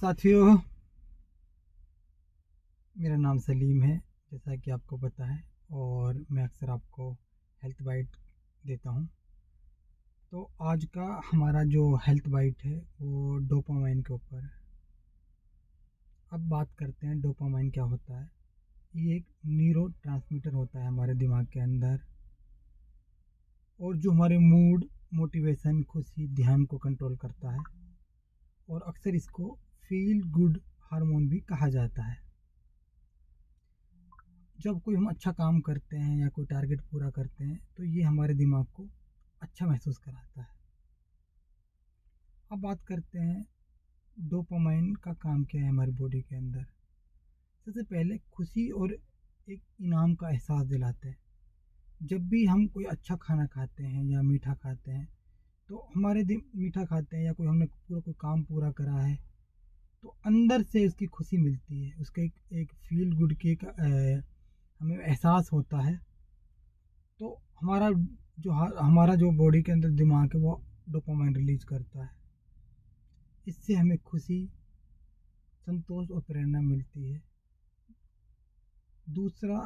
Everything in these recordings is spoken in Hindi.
साथियों, मेरा नाम सलीम है, जैसा कि आपको पता है। और मैं अक्सर आपको हेल्थ बाइट देता हूं। तो आज का हमारा जो हेल्थ बाइट है वो डोपामाइन के ऊपर है। अब बात करते हैं डोपामाइन क्या होता है। ये एक न्यूरो ट्रांसमीटर होता है हमारे दिमाग के अंदर, और जो हमारे मूड, मोटिवेशन, खुशी, ध्यान को कंट्रोल करता है। और अक्सर इसको फील गुड हार्मोन भी कहा जाता है। जब कोई हम अच्छा काम करते हैं या कोई टारगेट पूरा करते हैं तो ये हमारे दिमाग को अच्छा महसूस कराता है। अब बात करते हैं डोपामाइन का काम क्या है हमारी बॉडी के अंदर। सबसे पहले खुशी और एक इनाम का एहसास दिलाते हैं। जब भी हम कोई अच्छा खाना खाते हैं या मीठा खाते हैं तो हमारे दिन मीठा खाते हैं या कोई हमने कोई काम पूरा करा है तो अंदर से उसकी खुशी मिलती है। उसका एक फील गुड की एक हमें एहसास होता है। तो हमारा जो बॉडी के अंदर दिमाग है वो डोपामाइन रिलीज करता है। इससे हमें खुशी, संतोष और प्रेरणा मिलती है। दूसरा,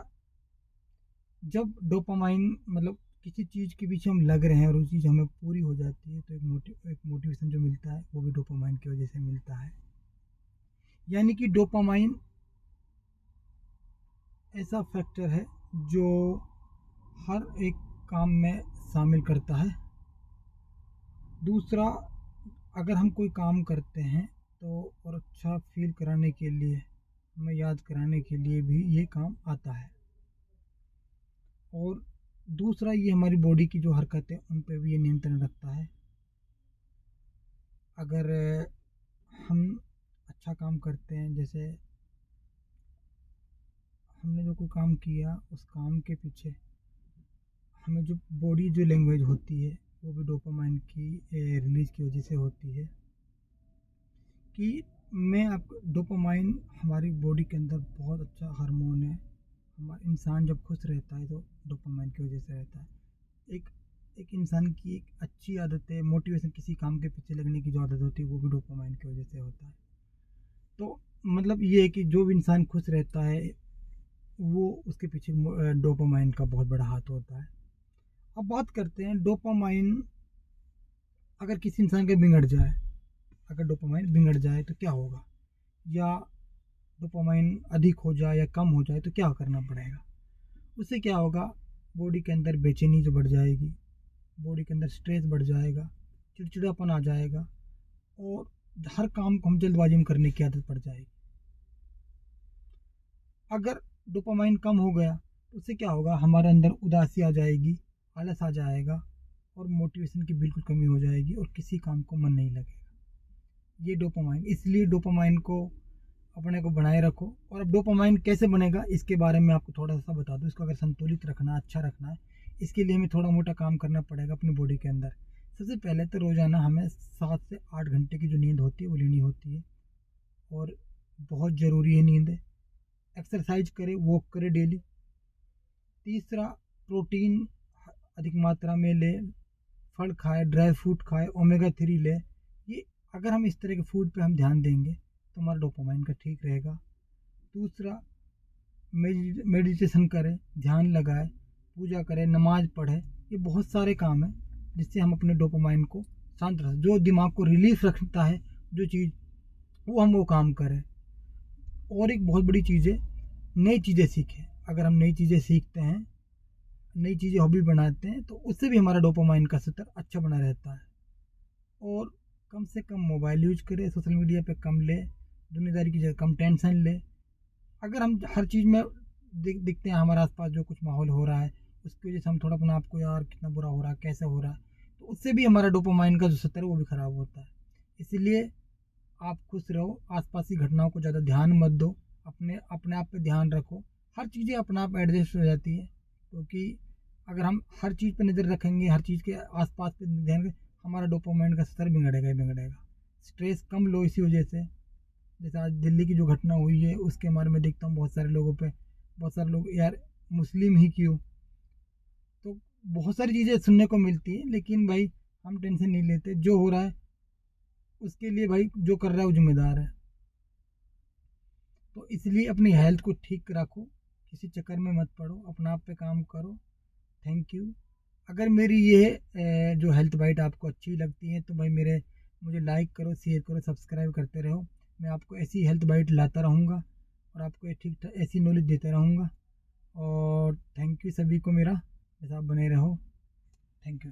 जब डोपामाइन किसी चीज़ के पीछे हम लग रहे हैं और वो चीज़ हमें पूरी हो जाती है तो एक मोटिवेशन जो मिलता है वो भी डोपामाइन की वजह से मिलता है। यानी कि डोपामाइन ऐसा फैक्टर है जो हर एक काम में शामिल करता है। दूसरा, अगर हम कोई काम करते हैं तो और अच्छा फील कराने के लिए, हमें याद कराने के लिए भी ये काम आता है। और दूसरा, ये हमारी बॉडी की जो हरकत है उन पे भी ये नियंत्रण रखता है। अगर हम अच्छा काम करते हैं, जैसे हमने जो कोई काम किया उस काम के पीछे हमें जो बॉडी जो लैंग्वेज होती है वो भी डोपामाइन की रिलीज की वजह से होती है। कि मैं आपको डोपामाइन हमारी बॉडी के अंदर बहुत अच्छा हार्मोन है। हमारा इंसान जब खुश रहता है तो डोपामाइन की वजह से रहता है। एक एक इंसान की एक अच्छी आदत है, मोटिवेशन, किसी काम के पीछे लगने की जो आदत होती है वो भी डोपामाइन की वजह से होता है। तो ये है कि जो भी इंसान खुश रहता है वो उसके पीछे डोपामाइन का बहुत बड़ा हाथ होता है। अब बात करते हैं डोपामाइन अगर किसी इंसान का बिगड़ जाए, अगर डोपामाइन बिगड़ जाए तो क्या होगा, या डोपामाइन अधिक हो जाए या कम हो जाए तो क्या करना पड़ेगा। उससे क्या होगा, बॉडी के अंदर बेचैनी जो बढ़ जाएगी, बॉडी के अंदर स्ट्रेस बढ़ जाएगा, चिड़चिड़ापन आ जाएगा और हर काम को हम जल्दबाजी में करने की आदत पड़ जाएगी। अगर डोपामाइन कम हो गया तो उससे क्या होगा, हमारे अंदर उदासी आ जाएगी, आलस आ जाएगा और मोटिवेशन की बिल्कुल कमी हो जाएगी और किसी काम को मन नहीं लगेगा। ये डोपामाइन, इसलिए डोपामाइन को अपने को बनाए रखो। और अब डोपामाइन कैसे बनेगा इसके बारे में आपको थोड़ा सा बता दूं। इसको अगर संतुलित रखना, अच्छा रखना है, इसके लिए हमें थोड़ा मोटा काम करना पड़ेगा अपनी बॉडी के अंदर। सबसे पहले तो रोज़ाना हमें 7 से 8 घंटे की जो नींद होती है वो लेनी होती है, और बहुत ज़रूरी है नींद। एक्सरसाइज करे, वॉक करे डेली। तीसरा, प्रोटीन अधिक मात्रा में ले, फल खाए, ड्राई फ्रूट खाए, ओमेगा 3 ले। ये अगर हम इस तरह के फूड पे हम ध्यान देंगे तो हमारा डोपामाइन का ठीक रहेगा। दूसरा, मेडिटेशन करें, ध्यान लगाए, पूजा करें, नमाज पढ़े। ये बहुत सारे काम हैं जिससे हम अपने डोपामाइन को शांत रख, जो दिमाग को रिलीफ रखता है जो चीज़, वो हम वो काम करें। और एक बहुत बड़ी चीज़ है, नई चीज़ें सीखें। अगर हम नई चीज़ें सीखते हैं, नई चीज़ें हॉबी बनाते हैं तो उससे भी हमारा डोपामाइन का स्तर अच्छा बना रहता है। और कम से कम मोबाइल यूज करें, सोशल मीडिया पे कम ले, दुनियादारी की जगह कम टेंशन ले। अगर हम हर चीज़ में दिखते हैं हमारे आसपास जो कुछ माहौल हो रहा है उसकी वजह से हम थोड़ा अपने आपको, यार कितना बुरा हो रहा है, कैसे हो रहा है, तो उससे भी हमारा डोपामाइन का जो स्तर है वो भी ख़राब होता है। इसीलिए आप खुश रहो, आसपास की घटनाओं को ज़्यादा ध्यान मत दो, अपने आप पे ध्यान रखो। हर चीज़ें अपने आप एडजस्ट हो जाती है, क्योंकि अगर हम हर चीज़ पे नज़र रखेंगे, हर चीज़ के आसपास पे ध्यान, हमारा डोपामाइन का स्तर बिगड़ेगा ही बिगड़ेगा। स्ट्रेस कम लो इसी वजह से। जैसे आज दिल्ली की जो घटना हुई है उसके बारे में देखता हूँ बहुत सारे लोगों पे, बहुत सारे लोग, यार मुस्लिम ही क्यों, तो बहुत सारी चीज़ें सुनने को मिलती है। लेकिन भाई हम टेंशन नहीं लेते, जो हो रहा है उसके लिए भाई जो कर रहा है वो जिम्मेदार है। तो इसलिए अपनी हेल्थ को ठीक रखो, किसी चक्कर में मत पड़ो, अपना आप पे काम करो। Thank you. अगर मेरी ये जो हेल्थ बाइट आपको अच्छी लगती है तो भाई मुझे लाइक करो, शेयर करो, सब्सक्राइब करते रहो। मैं आपको ऐसी हेल्थ बाइट लाता रहूँगा और आपको ठीक ऐसी नॉलेज देता रहूँगा। और थैंक यू सभी को, मेरा ऐसा आप बने रहो। Thank you.